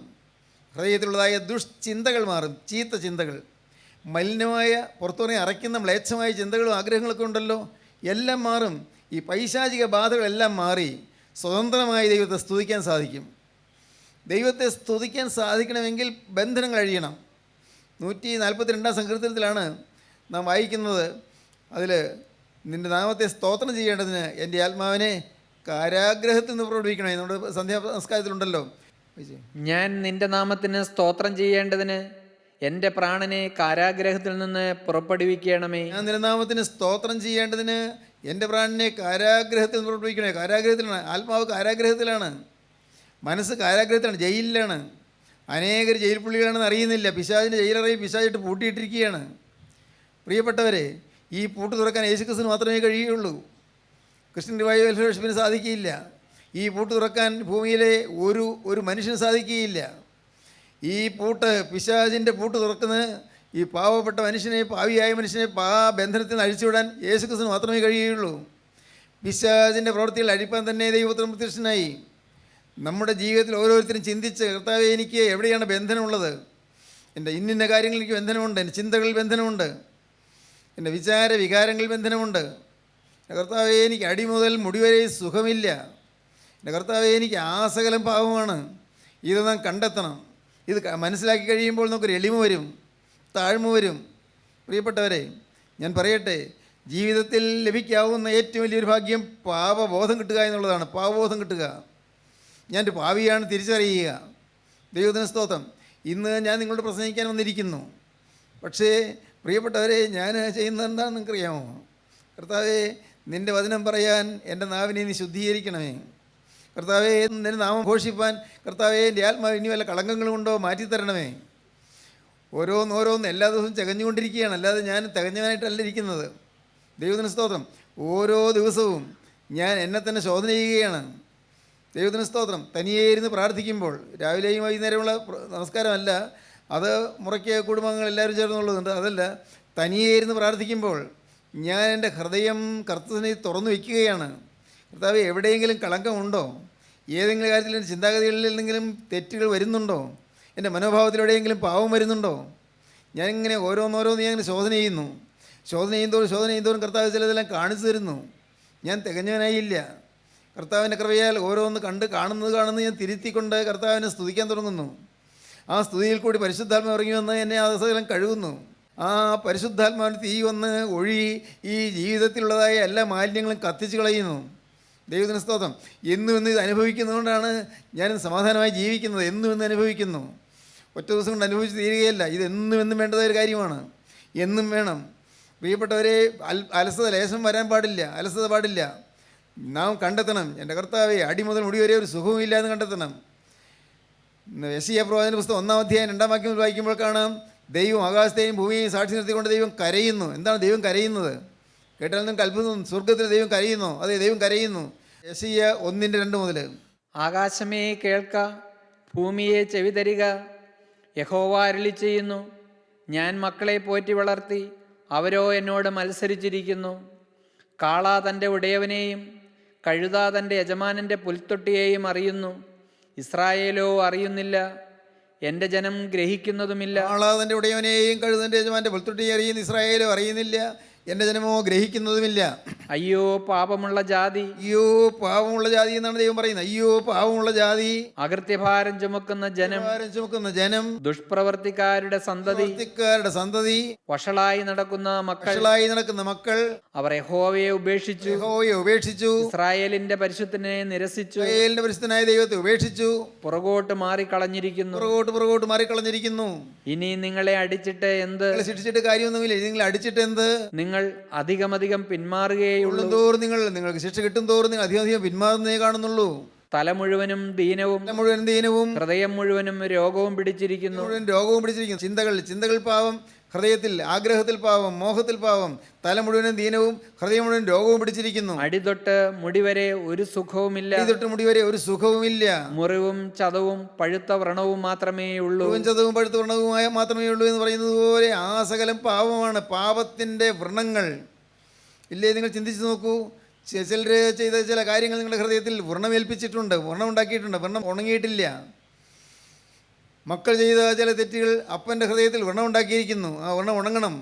ഹൃദയത്തിലുള്ളതായ ദുഷ്ചിന്തകൾ മാറും, ചീത്ത ചിന്തകൾ, മലിനമായ പുറത്തുനിന്ന് അറയ്ക്കുന്ന മ്ലേച്ഛമായ ചിന്തകളും ആഗ്രഹങ്ങളൊക്കെ ഉണ്ടല്ലോ, എല്ലാം മാറും. ഈ പൈശാചിക ബാധകളെല്ലാം മാറി സ്വതന്ത്രമായി ദൈവത്തെ സ്തുതിക്കാൻ സാധിക്കും. ദൈവത്തെ സ്തുതിക്കാൻ സാധിക്കണമെങ്കിൽ ബന്ധനങ്ങൾ അഴിയണം. 142 സങ്കീർത്തനത്തിലാണ് നാം വായിക്കുന്നത്. അതിൽ നിൻ്റെ നാമത്തെ സ്തോത്രം ചെയ്യേണ്ടതിന് എൻ്റെ ആത്മാവിനെ കാരാഗ്രഹത്തിൽ നിന്ന് പുറപ്പെടുവിക്കണേ. നമ്മുടെ സന്ധ്യാ നമസ്കാരത്തിലുണ്ടല്ലോ, ഞാൻ നിന്റെ നാമത്തിന് സ്തോത്രം ചെയ്യേണ്ടതിന് എൻ്റെ പ്രാണനെ കാരാഗ്രഹത്തിൽ നിന്ന് പുറപ്പെടുവിക്കണമേ. ഞാൻ നിന്റെ നാമത്തിന് സ്തോത്രം ചെയ്യേണ്ടതിന് എൻ്റെ പ്രാണനെ കാരാഗ്രഹത്തിൽ നിന്ന് പുറപ്പെടുവിക്കണേ. കാരാഗ്രഹത്തിലാണ്, ആത്മാവ് കാരാഗ്രഹത്തിലാണ്, മനസ്സ് കാരാഗ്രഹത്തിലാണ്, ജയിലിലാണ്. അനേകർ ജയിൽ പുള്ളികളാണെന്ന് അറിയുന്നില്ല. പിശാചിൻ്റെ ജയിലറയിൽ പിശാചിട്ട് പൂട്ടിയിട്ടിരിക്കുകയാണ്. പ്രിയപ്പെട്ടവരെ, ഈ പൂട്ട് തുറക്കാൻ യേശുക്രിസ്തുവിന് മാത്രമേ കഴിയുകയുള്ളൂ. ക്രിസ്ത്യൻ റിവൈവൽ ഫെലോഷിപ്പിന് സാധിക്കുകയില്ല. ഈ പൂട്ട് തുറക്കാൻ ഭൂമിയിലെ ഒരു മനുഷ്യന് സാധിക്കുകയില്ല. ഈ പൂട്ട്, പിശാചിൻ്റെ പൂട്ട് തുറക്കുന്ന ഈ പാവപ്പെട്ട മനുഷ്യനെ, പാവിയായ മനുഷ്യനെ ബന്ധനത്തിൽ നിന്ന് അഴിച്ചുവിടാൻ യേശുക്രിസ്തുവിന് മാത്രമേ കഴിയുകയുള്ളൂ. പിശാചിൻ്റെ പ്രവൃത്തികൾ അഴിപ്പാൻ തന്നെ ദൈവപുത്രൻ പ്രത്യക്ഷനായി. നമ്മുടെ ജീവിതത്തിൽ ഓരോരുത്തരും ചിന്തിച്ച്, കർത്താവേ, എനിക്ക് എവിടെയാണ് ബന്ധനമുള്ളത്? എൻ്റെ ഇന്നിന്ന കാര്യങ്ങളിൽ എനിക്ക് ബന്ധനമുണ്ട്, എൻ്റെ ചിന്തകളിൽ ബന്ധനമുണ്ട്, എൻ്റെ വിചാര വികാരങ്ങളിൽ ബന്ധനമുണ്ട്. എൻ്റെ കർത്താവേ, എനിക്ക് അടി മുതൽ മുടി വരെ സുഖമില്ല. എൻ്റെ കർത്താവേ, എനിക്ക് ആസകലം പാവമാണ്. ഇത് നാം കണ്ടെത്തണം. ഇത് മനസ്സിലാക്കി കഴിയുമ്പോൾ നമുക്കൊരു എളിമ വരും, താഴ്മ വരും. പ്രിയപ്പെട്ടവരെ, ഞാൻ പറയട്ടെ, ജീവിതത്തിൽ ലഭിക്കാവുന്ന ഏറ്റവും വലിയൊരു ഭാഗ്യം പാപബോധം കിട്ടുക എന്നുള്ളതാണ്. പാപബോധം കിട്ടുക. ഞാനൊരു പാപിയാണ് തിരിച്ചറിയുക. ദൈവത്തിന് സ്തോത്രം. ഇന്ന് ഞാൻ നിങ്ങളോട് പ്രസംഗിക്കാൻ വന്നിരിക്കുന്നു. പക്ഷേ പ്രിയപ്പെട്ടവരെ, ഞാൻ ചെയ്യുന്നത് എന്താണെന്ന് നിങ്ങൾക്കറിയാമോ? കർത്താവേ, നിൻ്റെ വചനം പറയാൻ എൻ്റെ നാവിനെ നീ ശുദ്ധീകരിക്കണമേ. കർത്താവേ, നിൻ്റെ നാമം ഘോഷിപ്പാൻ കർത്താവേ, എൻ്റെ ആത്മാവ് ഇനി വല്ല കളങ്കങ്ങളുമുണ്ടോ മാറ്റിത്തരണമേ. ഓരോന്ന് എല്ലാ ദിവസവും തികഞ്ഞുകൊണ്ടിരിക്കുകയാണ്, അല്ലാതെ ഞാൻ തികഞ്ഞവനായിട്ടല്ല ഇരിക്കുന്നത്. ദൈവത്തിന് സ്തോത്രം. ഓരോ ദിവസവും ഞാൻ എന്നെ തന്നെ ശോധന ചെയ്യുകയാണ്. ദൈവത്തിന് സ്തോത്രം. തനിയെ ഇരുന്ന് പ്രാർത്ഥിക്കുമ്പോൾ, രാവിലെയും വൈകുന്നേരമുള്ള നമസ്കാരമല്ല, അത് മുറയ്ക്ക് കുടുംബങ്ങൾ എല്ലാവരും ചേർന്നുള്ളതുണ്ട്, അതല്ല, തനിയെ ഇരുന്ന് പ്രാർത്ഥിക്കുമ്പോൾ ഞാൻ എൻ്റെ ഹൃദയം കർത്തനെ തുറന്നു വയ്ക്കുകയാണ്. കർത്താവ്, എവിടെയെങ്കിലും കളങ്കമുണ്ടോ? ഏതെങ്കിലും കാര്യത്തിൽ എൻ്റെ ചിന്താഗതികളിൽ എന്തെങ്കിലും തെറ്റുകൾ വരുന്നുണ്ടോ? എൻ്റെ മനോഭാവത്തിലെവിടെയെങ്കിലും പാവം വരുന്നുണ്ടോ? ഞാനിങ്ങനെ ഓരോന്നോരോന്ന് ഞാൻ ഇങ്ങനെ ശോധന ചെയ്യുന്നതോറും കർത്താവ് ചിലതെല്ലാം കാണിച്ചു തരുന്നു. ഞാൻ തികഞ്ഞവനായില്ല. കർത്താവിൻ്റെ കൃപയാൽ ഓരോന്ന് കാണുന്നത് ഞാൻ തിരുത്തിക്കൊണ്ട് കർത്താവിനെ സ്തുതിക്കാൻ തുടങ്ങുന്നു. ആ സ്തുതിയിൽ കൂടി പരിശുദ്ധാത്മ ഇറങ്ങി വന്ന് എന്നെ ആ ദിവസം കഴുകുന്നു. ആ പരിശുദ്ധാത്മാവിന് തീ വന്ന് ഒഴുകി ഈ ജീവിതത്തിലുള്ളതായ എല്ലാ മാലിന്യങ്ങളും കത്തിച്ച് കളയുന്നു. ദൈവത്തിന് സ്തോത്രം. എന്നും ഇത് അനുഭവിക്കുന്നതുകൊണ്ടാണ് ഞാൻ സമാധാനമായി ജീവിക്കുന്നത്. എന്നും അനുഭവിക്കുന്നു. ഒറ്റ ദിവസം കൊണ്ട് അനുഭവിച്ച് തീരുകയല്ല. ഇത് എന്നും വേണ്ടതായ ഒരു കാര്യമാണ്. എന്നും വേണം. പ്രിയപ്പെട്ടവരെ, അലസത ലേശം വരാൻ പാടില്ല, അലസത പാടില്ല. നാം കണ്ടെത്തണം, എൻ്റെ കർത്താവേ, അടി മുതൽ മുടി വരെ ഒരു സുഖവുമില്ല എന്ന് കണ്ടെത്തണം. യെശയ്യാ പ്രവാചകന്റെ പുസ്തകം 1-ാം അധ്യായം 2-ാം വാക്യം വായിക്കുമ്പോൾ കാണാം, ദൈവം ആകാശത്തെയും ഭൂമിയെയും സാക്ഷി നിർത്തിക്കൊണ്ട് ദൈവം കരയുന്നു. എന്താണ് ദൈവം കരയുന്നത്? കേട്ടാൽ നിങ്ങൾക്ക് അത്ഭുതം. സ്വർഗത്തിൽ ദൈവം കരയുന്നു. അതെ, ദൈവം കരയുന്നു. യെശയ്യാ 1:2 മുതൽ. ആകാശമേ കേൾക്ക, ഭൂമിയെ ചെവി തരിക. യഹോവ അരുളി ചെയ്യുന്നു, ഞാൻ മക്കളെ പോറ്റി വളർത്തി, അവരോ എന്നോട് മത്സരിച്ചിരിക്കുന്നു. കാള തൻ്റെ ഉടയവനെയും കഴുത തൻ്റെ യജമാനൻ്റെ പുൽത്തൊട്ടിയെയും അറിയുന്നു, ഇസ്രായേലോ അറിയുന്നില്ല. എൻ്റെ ജനം ഗ്രഹിക്കുന്നതുമില്ല. കാള തൻ്റെ ഉടയവനെയും കഴുതൻ്റെ യജമാനൻ്റെ പുൽത്തൊട്ടിയെ അറിയുന്നു, ഇസ്രായേലോ അറിയുന്നില്ല. എൻ്റെ ജനമോ ഗ്രഹിക്കുന്നതുമില്ല. അയ്യോ പാപമുള്ള ജാതി, അയ്യോ പാവമുള്ള ജാതി എന്നാണ് ദൈവം പറയുന്നത്. അയ്യോ പാവമുള്ള ജാതി, അകൃത്യഭാരം ചുമക്കുന്ന ജനം, ഭാരം ചുമക്കുന്ന ജനം, ദുഷ്പ്രവർത്തിക്കാരുടെ സന്തതി, പ്രവൃത്തിക്കാരുടെ സന്തതി, വഷളായി നടക്കുന്ന മക്കൾ, വഷളായി നടക്കുന്ന മക്കൾ, അവർ യഹോവയെ ഉപേക്ഷിച്ചു, യഹോവയെ ഉപേക്ഷിച്ചു, ഇസ്രായേലിന്റെ പരിശുദ്ധനെ നിരസിച്ചു, ഇസ്രായേലിന്റെ പരിശുദ്ധനായ ദൈവത്തെ ഉപേക്ഷിച്ചു, പുറകോട്ട് മാറിക്കളഞ്ഞിരിക്കുന്നു. പുറകോട്ട് മാറിക്കളഞ്ഞിരിക്കുന്നു. ഇനി നിങ്ങളെ അടിച്ചിട്ട് എന്ത്? നിങ്ങളെ ശിക്ഷിച്ചിട്ട് കാര്യമൊന്നുമില്ല. നിങ്ങൾ അടിച്ചിട്ട് എന്ത്? നിങ്ങൾ അധികമധികം പിന്മാറുകയുള്ളൂ. തോറും നിങ്ങൾക്ക് ശിക്ഷ കിട്ടും തോറും നിങ്ങൾ അധികം പിന്മാറുന്നേ കാണുന്നുള്ളൂ. തല മുഴുവനും ദീനവും, മുഴുവൻ ദീനവും, ഹൃദയം മുഴുവനും രോഗവും പിടിച്ചിരിക്കുന്നു. മുഴുവൻ രോഗവും പിടിച്ചിരിക്കുന്നു. ചിന്തകൾ പാവം, ഹൃദയത്തിൽ ആഗ്രഹത്തിൽ പാവം, മോഹത്തിൽ പാവം, തല മുഴുവനും ദീനവും, ഹൃദയം മുഴുവൻ രോഗവും പിടിച്ചിരിക്കുന്നു. അടിതൊട്ട് മുടിവരെ ഒരു സുഖവുമില്ല, അടിതൊട്ട് മുടിവരെ ഒരു സുഖവുമില്ല. മുറിവും ചതവും പഴുത്ത വ്രണവും മാത്രമേ ഉള്ളൂ. ചതവും പഴുത്ത വ്രണവുമായ മാത്രമേ ഉള്ളൂ എന്ന് പറയുന്നത് പോലെ ആ സകലം പാവമാണ്. പാപത്തിൻ്റെ വ്രണങ്ങൾ ഇല്ലേ? നിങ്ങൾ ചിന്തിച്ച് നോക്കൂ. ചിലർ ചെയ്ത ചില കാര്യങ്ങൾ നിങ്ങളുടെ ഹൃദയത്തിൽ വ്രണമേൽപ്പിച്ചിട്ടുണ്ട്, വ്രണം ഉണ്ടാക്കിയിട്ടുണ്ട്. വ്രണം ഉണങ്ങിയിട്ടില്ല. മക്കൾ ചെയ്ത ചില തെറ്റുകൾ അപ്പൻ്റെ ഹൃദയത്തിൽ വ്രണം ഉണ്ടാക്കിയിരിക്കുന്നു. ആ വ്രണം ഉണങ്ങണം.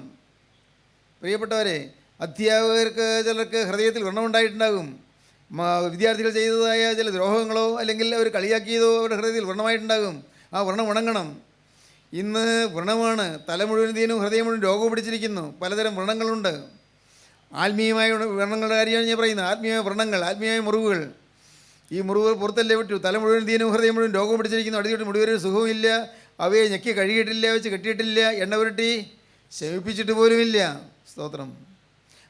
പ്രിയപ്പെട്ടവരെ, അധ്യാപകർക്ക് ചിലർക്ക് ഹൃദയത്തിൽ വ്രണം ഉണ്ടായിട്ടുണ്ടാകും. വിദ്യാർത്ഥികൾ ചെയ്തതായ ചില ദ്രോഹങ്ങളോ അല്ലെങ്കിൽ അവർ കളിയാക്കിയതോ അവരുടെ ഹൃദയത്തിൽ വ്രണമായിട്ടുണ്ടാകും. ആ വ്രണം ഉണങ്ങണം. ഇന്ന് വ്രണമാണ്. തല മുഴുവൻ ദീനവും ഹൃദയം മുഴുവൻ രോഗം പിടിച്ചിരിക്കുന്നു. പലതരം വ്രണങ്ങളുണ്ട്. ആത്മീയമായ വ്രണങ്ങളുടെ കാര്യമാണ് ഞാൻ പറയുന്നത്. ആത്മീയമായ വ്രണങ്ങൾ, ആത്മീയമായ മുറിവുകൾ. ഈ മുറിവ് പുറത്തല്ലേ വിട്ടു. തല മുഴുവൻ ദീനവും ഹൃദയം മുഴുവൻ രോഗം പിടിച്ചിരിക്കുന്നു. അടിച്ചിട്ട് മുടിവരെ സുഖവുമില്ല. അവയെ ഞെക്കി കഴുകിയിട്ടില്ല, വെച്ച് കെട്ടിയിട്ടില്ല, എണ്ണ പുരട്ടി ശമിപ്പിച്ചിട്ട് പോലുമില്ല. സ്തോത്രം.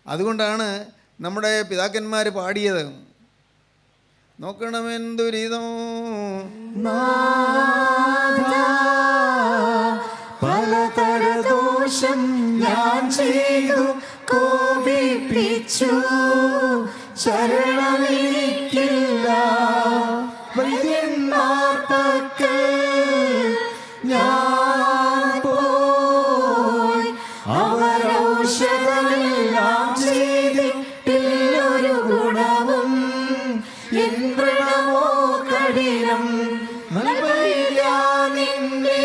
അതുകൊണ്ടാണ് നമ്മുടെ പിതാക്കന്മാർ പാടിയത്, നോക്കണമെന്തുരിതം പലതര ദോഷം ഞാൻ ചെയ്തു കോപിപ്പിച്ചു, ശരണമെനിക്കില്ല വൈദ്യന്മാർ പക്കൽ ഞാൻ പോയി, അവരൗഷധമെല്ലാം ചെയ്തിട്ടില്ലൊരു ഗുണവും, എൻ വ്രണമോ കഠിനം നൽകില്ല നിന്നെ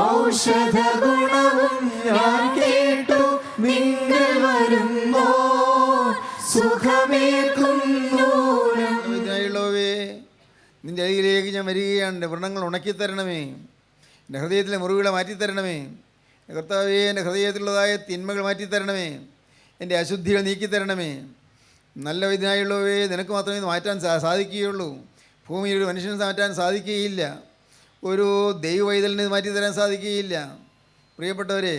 ഔഷധ ഗുണവും ഞാൻ കേട്ടു, നിങ്ങൾ വരുന്നോ സുഖമേക്കുന്നു. നിൻ്റെ അരികിലേക്ക് ഞാൻ വരികയാണ്. എൻ്റെ വ്രണങ്ങൾ ഉണക്കിത്തരണമേ, എൻ്റെ ഹൃദയത്തിലെ മുറിവുകളെ മാറ്റിത്തരണമേ. കർത്താവേ, എൻ്റെ ഹൃദയത്തിലുള്ളതായ തിന്മകൾ മാറ്റിത്തരണമേ, എൻ്റെ അശുദ്ധികൾ നീക്കിത്തരണമേ. നല്ല വിധിനായുള്ളവേ, നിനക്ക് മാത്രമേ ഇത് മാറ്റാൻ സാധിക്കുകയുള്ളൂ. ഭൂമിയിൽ ഒരു മനുഷ്യന് മാറ്റാൻ സാധിക്കുകയില്ല. ഒരു ദൈവവൈതലിന് ഇത് മാറ്റിത്തരാൻ സാധിക്കുകയില്ല. പ്രിയപ്പെട്ടവരെ,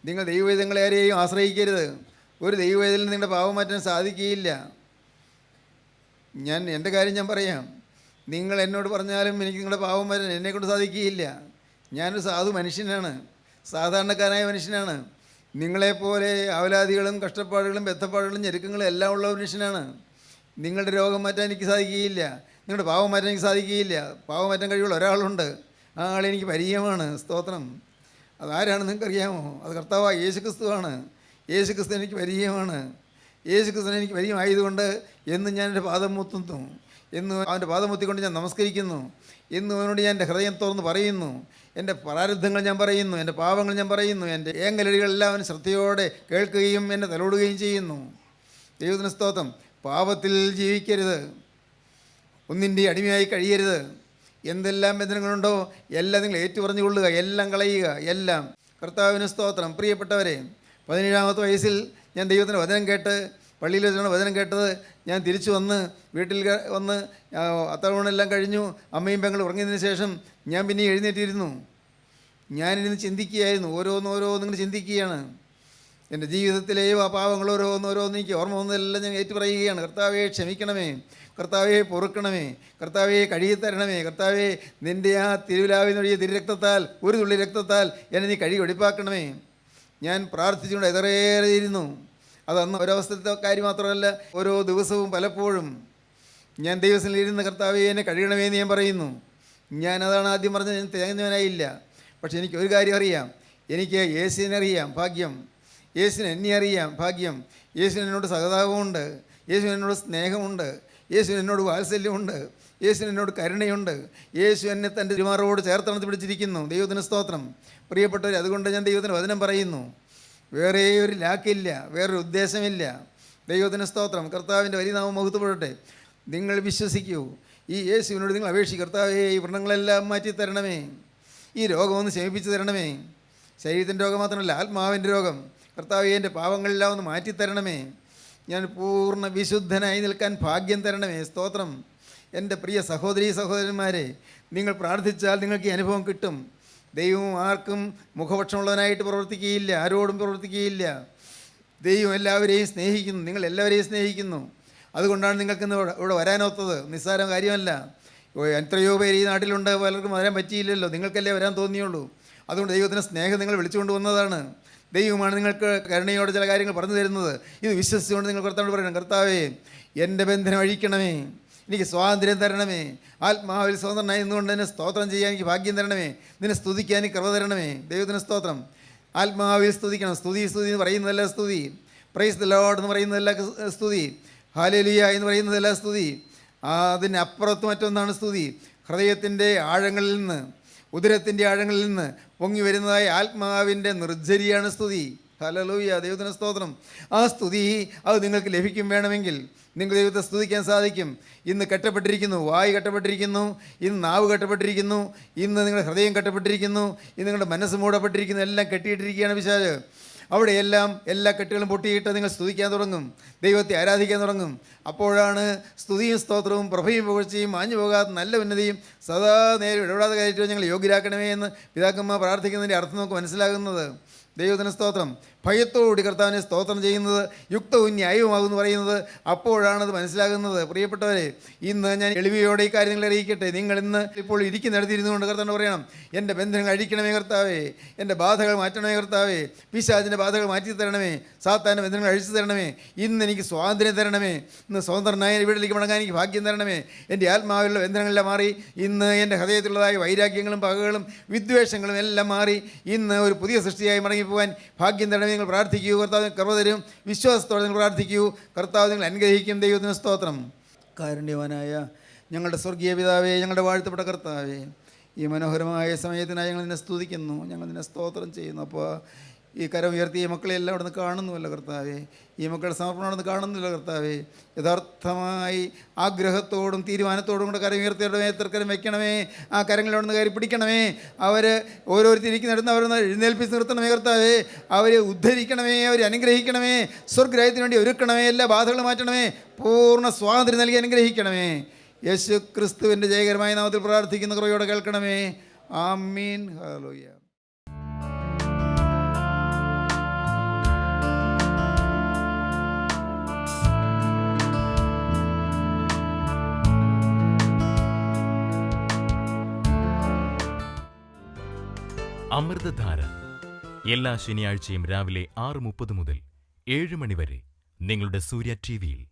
നിങ്ങൾ ദൈവവൈതങ്ങളെ ആരെയും ആശ്രയിക്കരുത്. ഒരു ദൈവവൈതലിന് നിങ്ങളുടെ പാവം മാറ്റാൻ സാധിക്കുകയില്ല. എൻ്റെ കാര്യം ഞാൻ പറയാം. നിങ്ങൾ എന്നോട് പറഞ്ഞാലും എനിക്ക് നിങ്ങളുടെ പാവം മാറ്റാൻ എന്നെക്കൊണ്ട് സാധിക്കുകയില്ല. ഞാനൊരു സാധു മനുഷ്യനാണ്, സാധാരണക്കാരനായ മനുഷ്യനാണ്. നിങ്ങളെപ്പോലെ അവലാദികളും കഷ്ടപ്പാടുകളും ബദ്ധപ്പാടുകളും ഞെരുക്കങ്ങളും എല്ലാം ഉള്ള മനുഷ്യനാണ്. നിങ്ങളുടെ രോഗം മാറ്റാൻ എനിക്ക് സാധിക്കുകയില്ല, നിങ്ങളുടെ പാവം മാറ്റാൻ എനിക്ക് സാധിക്കുകയില്ല. പാവം മാറ്റാൻ കഴിവുള്ള ഒരാളുണ്ട്, ആ ആളെനിക്ക് പരിചയമാണ്. സ്തോത്രം. അതാരാണ് നിങ്ങൾക്കറിയാമോ? അത് കർത്താവായ യേശുക്രിസ്തുവാണ്. യേശുക്രിസ്തു എനിക്ക് പരിചയമാണ്. യേശുക്രിസ്തുവിനെ എനിക്ക് പരിചയമായതുകൊണ്ട് എന്നും ഞാൻ എൻ്റെ പാദം മുത്തുന്നു, എന്നും അവൻ്റെ പാദം മുത്തിക്കൊണ്ട് ഞാൻ നമസ്കരിക്കുന്നു, എന്നും അവനോട് ഞാൻ എൻ്റെ ഹൃദയം തുറന്ന് പറയുന്നു. എൻ്റെ പ്രാരബ്ധങ്ങൾ ഞാൻ പറയുന്നു, എൻ്റെ പാപങ്ങൾ ഞാൻ പറയുന്നു. എൻ്റെ ഏങ്ങലടികളെല്ലാം അവൻ ശ്രദ്ധയോടെ കേൾക്കുകയും എന്നെ തലോടുകയും ചെയ്യുന്നു. ദൈവത്തിന് സ്തോത്രം. പാപത്തിൽ ജീവിക്കരുത്, ഒന്നിൻ്റെ അടിമയായി കഴിയരുത്. എന്തെല്ലാം ബന്ധനങ്ങളുണ്ടോ എല്ലാം നിങ്ങൾ ഏറ്റുപറഞ്ഞുകൊള്ളുക, എല്ലാം കളയുക, എല്ലാം. കർത്താവിന് സ്തോത്രം. പ്രിയപ്പെട്ടവരെ, 17-ാമത്തെ വയസ്സിൽ ഞാൻ ദൈവത്തിൻ്റെ വചനം കേട്ട്, പള്ളിയിൽ വെച്ചാണ് വചനം കേട്ടത്. ഞാൻ തിരിച്ചു വന്ന് വീട്ടിൽ വന്ന് അത്താഴമെല്ലാം കഴിഞ്ഞു. അമ്മയും പെങ്ങളും ഉറങ്ങിയതിന് ശേഷം ഞാൻ പിന്നെ എഴുന്നേറ്റിരുന്നു. ഞാനിരുന്ന് ചിന്തിക്കുകയായിരുന്നു. ഓരോന്നിങ്ങനെ ചിന്തിക്കുകയാണ്. എൻ്റെ ജീവിതത്തിലെ ആ പാവങ്ങൾ ഓരോന്ന് എനിക്ക് ഓർമ്മ വന്നതെല്ലാം ഞാൻ ഏറ്റുപറയുകയാണ്. കർത്താവെ ക്ഷമിക്കണമേ, കർത്താവെ പൊറുക്കണമേ, കർത്താവെ കഴുകിത്തരണമേ, കർത്താവെ നിൻ്റെ ആ തിരുവിലാവിനൊഴിയ തിരുരക്തത്താൽ, ഒരു തുള്ളി രക്തത്താൽ എന്നെ നീ കഴുകി വെടിപ്പാക്കണമേ. ഞാൻ പ്രാർത്ഥിച്ചുകൊണ്ട് എതറേറെ ഇരുന്നു. അതന്ന് ഒരവസ്ഥത്തെ കാര്യം മാത്രമല്ല, ഓരോ ദിവസവും പലപ്പോഴും ഞാൻ ദൈവത്തിലിരുന്ന് കർത്താവെ എന്നെ കഴുകണമേ എന്ന് ഞാൻ പറയുന്നു. ഞാനതാണ് ആദ്യം പറഞ്ഞത്. ഞാൻ തികഞ്ഞവനായില്ല. പക്ഷെ എനിക്ക് ഒരു കാര്യം അറിയാം, എനിക്ക് യേശുവിനെ അറിയാം, ഭാഗ്യം. യേശുവിന് എന്നെ അറിയാം, ഭാഗ്യം. യേശുവിന് എന്നോട് സഹതാപമുണ്ട്, യേശുവിന് എന്നോട് സ്നേഹമുണ്ട്, യേശുവിന് എന്നോട് വാത്സല്യമുണ്ട്, യേശുവിന് എന്നോട് കരുണയുണ്ട്. യേശു എന്നെ തൻ്റെ തിരുമാറോട് ചേർത്തണത്ത് പിടിച്ചിരിക്കുന്നു. ദൈവത്തിന് സ്തോത്രം. പ്രിയപ്പെട്ടവർ, അതുകൊണ്ട് ഞാൻ ദൈവത്തിന് വചനം പറയുന്നു. വേറെ ഒരു ലാക്കില്ല, വേറൊരു ഉദ്ദേശമില്ല. ദൈവത്തിന് സ്തോത്രം. കർത്താവിൻ്റെ വലിയ നാമം മഹത്വപ്പെടട്ടെ. നിങ്ങൾ വിശ്വസിക്കൂ, ഈ യേശുവിനോട് നിങ്ങൾ അപേക്ഷിക്കും, കർത്താവേ ഈ വ്രണങ്ങളെല്ലാം മാറ്റി തരണമേ, ഈ രോഗമൊന്ന് ശമിപ്പിച്ച് തരണമേ. ശരീരത്തിൻ്റെ രോഗം മാത്രമല്ല, ആത്മാവിൻ്റെ രോഗം. കർത്താവേ എൻ്റെ പാവങ്ങളെല്ലാം ഒന്ന് മാറ്റിത്തരണമേ, ഞാൻ പൂർണ്ണ വിശുദ്ധനായി നിൽക്കാൻ ഭാഗ്യം തരണമേ. സ്തോത്രം. എൻ്റെ പ്രിയ സഹോദരീ സഹോദരന്മാരെ, നിങ്ങൾ പ്രാർത്ഥിച്ചാൽ നിങ്ങൾക്ക് ഈ അനുഭവം കിട്ടും. ദൈവം ആർക്കും മുഖപക്ഷമുള്ളവനായിട്ട് പ്രവർത്തിക്കുകയില്ല, ആരോടും പ്രവർത്തിക്കുകയില്ല. ദൈവം എല്ലാവരെയും സ്നേഹിക്കുന്നു, നിങ്ങൾ എല്ലാവരെയും സ്നേഹിക്കുന്നു. അതുകൊണ്ടാണ് നിങ്ങൾക്കിന്ന് ഇവിടെ വരാനൊത്തത്. നിസ്സാര കാര്യമല്ല. എത്രയോ പേര് ഈ നാട്ടിലുണ്ട്, പലർക്കും വരാൻ പറ്റിയില്ലല്ലോ, നിങ്ങൾക്കല്ലേ വരാൻ തോന്നിയുള്ളൂ. അതുകൊണ്ട് ദൈവത്തിൻ്റെ സ്നേഹം നിങ്ങൾ വിളിച്ചുകൊണ്ട് വന്നതാണ്. ദൈവമാണ് നിങ്ങൾക്ക് കരുണയോടെ ചില കാര്യങ്ങൾ പറഞ്ഞു തരുന്നത്. ഇത് വിശ്വസിച്ചുകൊണ്ട് നിങ്ങൾ കർത്താവിനോട് പറയണം, കർത്താവേ എൻ്റെ ബന്ധനം അഴിക്കണമേ, എനിക്ക് സ്വാതന്ത്ര്യം തരണമേ, ആത്മാവിൽ സ്വതന്ത്രനായി നിന്നുകൊണ്ട് എന്നെ സ്തോത്രം ചെയ്യാൻ എനിക്ക് ഭാഗ്യം തരണമേ, നിന്നെ സ്തുതിക്കാൻ എനിക്ക് കൃപ തരണമേ. ദൈവത്തിന് സ്തോത്രം. ആത്മാവിൽ സ്തുതിക്കണം. സ്തുതി എന്ന് പറയുന്നതല്ല സ്തുതി, പ്രൈസ് ദി ലോർഡ് എന്ന് പറയുന്നതല്ല സ്തുതി, ഹല്ലേലൂയ എന്ന് പറയുന്നതല്ല സ്തുതി. അതിനപ്പുറത്ത് മറ്റൊന്നാണ് സ്തുതി. ഹൃദയത്തിൻ്റെ ആഴങ്ങളിൽ നിന്ന്, ഉദരത്തിൻ്റെ ആഴങ്ങളിൽ നിന്ന് പൊങ്ങി വരുന്നതായ ആത്മാവിൻ്റെ നിർജ്ജരിയാണ് സ്തുതി. ഹല്ലേലൂയ, ദൈവത്തിന് സ്തോത്രം. ആ സ്തുതി അത് നിങ്ങൾക്ക് ലഭിക്കും വേണമെങ്കിൽ നിങ്ങൾ ദൈവത്തെ സ്തുതിക്കാൻ സാധിക്കും. ഇന്ന് കെട്ടപ്പെട്ടിരിക്കുന്നു, വായ് കെട്ടപ്പെട്ടിരിക്കുന്നു, ഇന്ന് നാവ് കെട്ടപ്പെട്ടിരിക്കുന്നു, ഇന്ന് നിങ്ങളുടെ ഹൃദയം കെട്ടപ്പെട്ടിരിക്കുന്നു, ഇന്ന് നിങ്ങളുടെ മനസ്സ് മൂടപ്പെട്ടിരിക്കുന്നു, എല്ലാം കെട്ടിയിട്ടിരിക്കുകയാണ് പിശാച്. അവിടെയെല്ലാം എല്ലാ കെട്ടുകളും പൊട്ടിയിട്ട് നിങ്ങൾ സ്തുതിക്കാൻ തുടങ്ങും, ദൈവത്തെ ആരാധിക്കാൻ തുടങ്ങും. അപ്പോഴാണ് സ്തുതിയും സ്തോത്രവും പ്രഭയും പുകഴ്ചയും മാഞ്ഞു പോകാത്ത നല്ല ഉന്നതിയും സദാ നേരം ഇടപെടാതെ കയറ്റുവാൻ ഞങ്ങൾ യോഗ്യരാക്കണമേ എന്ന് പിതാക്കന്മാർ പ്രാർത്ഥിക്കുന്നതിൻ്റെ അർത്ഥം നമുക്ക് മനസ്സിലാകുന്നത്. ദൈവത്തിന് സ്തോത്രം. ഭയത്തോടുകൂടി കർത്താവിനെ സ്തോത്രം ചെയ്യുന്നത് യുക്തവും ന്യായവുമാകുമെന്ന് പറയുന്നത് അപ്പോഴാണത് മനസ്സിലാകുന്നത്. പ്രിയപ്പെട്ടവരെ, ഇന്ന് ഞാൻ എളിമയോടെ ഈ കാര്യങ്ങൾ അറിയിക്കട്ടെ. നിങ്ങൾ ഇന്ന് ഇപ്പോൾ ഇരിക്കുന്നിടത്തിരുന്നുകൊണ്ട് കർത്താവിനോട് പറയണം, എൻ്റെ ബന്ധനങ്ങൾ അഴിക്കണമേ കർത്താവേ, എൻ്റെ ബാധകൾ മാറ്റണമേ കർത്താവേ, പിശാചിൻ്റെ ബാധകൾ മാറ്റി തരണമേ, സാത്താൻ്റെ ബന്ധനങ്ങൾ അഴിച്ചു തരണമേ, ഇന്ന് എനിക്ക് സ്വാതന്ത്ര്യം തരണമേ, ഇന്ന് സ്വതന്ത്രനായ വീട്ടിലേക്ക് മടങ്ങാൻ എനിക്ക് ഭാഗ്യം തരണമേ, എൻ്റെ ആത്മാവിലുള്ള ബന്ധനങ്ങളെല്ലാം മാറി ഇന്ന് എൻ്റെ ഹൃദയത്തിലുള്ളതായ വൈരാഗ്യങ്ങളും പകകളും വിദ്വേഷങ്ങളും എല്ലാം മാറി ഇന്ന് ഒരു പുതിയ സൃഷ്ടിയായി മടങ്ങിപ്പോകാൻ ഭാഗ്യം തരണമേ. നിങ്ങൾ പ്രാർത്ഥിക്കൂ, കർത്താവ് കൃപ തരും. വിശ്വാസത്തോടെ നിങ്ങൾ പ്രാർത്ഥിക്കൂ, കർത്താവ് നിങ്ങൾ അനുഗ്രഹിക്കും. ദൈവത്തിന് സ്തോത്രം. കാരുണ്യവാനായ ഞങ്ങളുടെ സ്വർഗീയ പിതാവേ, ഞങ്ങളുടെ വാഴ്ത്തപ്പെട്ട കർത്താവേ, ഈ മനോഹരമായ സമയത്തിനായി ഞങ്ങൾ നിന്നെ സ്തുതിക്കുന്നു, ഞങ്ങൾ നിന്നെ സ്തോത്രം ചെയ്യുന്നു. അപ്പോൾ ഈ കരം ഉയർത്തി ഈ മക്കളെല്ലാം അവിടെ നിന്ന് കാണുന്നുവല്ലോ കർത്താവേ, ഈ മക്കളുടെ സമർപ്പണം അവിടെ നിന്ന് കാണുന്നില്ല കർത്താവേ. യഥാർത്ഥമായി ആഗ്രഹത്തോടും തീരുമാനത്തോടും കൂടെ കരം ഉയർത്തിയുടെ തൃക്കരം വെക്കണമേ. ആ കരങ്ങളിൽ അവിടെ നിന്ന് കയറി പിടിക്കണമേ. അവർ ഓരോരുത്തരിക്കുന്നിടന്ന് അവരൊന്ന് എഴുന്നേൽപ്പിച്ച് നിർത്തണമേ കർത്താവേ. അവരെ ഉദ്ധരിക്കണമേ, അവരെ അനുഗ്രഹിക്കണമേ, സ്വർഗ്ഗരാജ്യത്തിന് വേണ്ടി ഒരുക്കണമേ, എല്ലാ ബാധകളും മാറ്റണമേ, പൂർണ്ണ സ്വാതന്ത്ര്യം നൽകി അനുഗ്രഹിക്കണമേ. യേശു ക്രിസ്തുവിൻ്റെ ജയകരമായ നാമത്തിൽ പ്രാർത്ഥിക്കുന്ന കൃപയോടെ കേൾക്കണമേ. ആമീൻ. ഹല്ലേലൂയ. അമൃതധാര എല്ലാ ശനിയാഴ്ചയും രാവിലെ 6:30 മുതൽ 7 മണി വരെ നിങ്ങളുടെ സൂര്യ ടിവിയിൽ.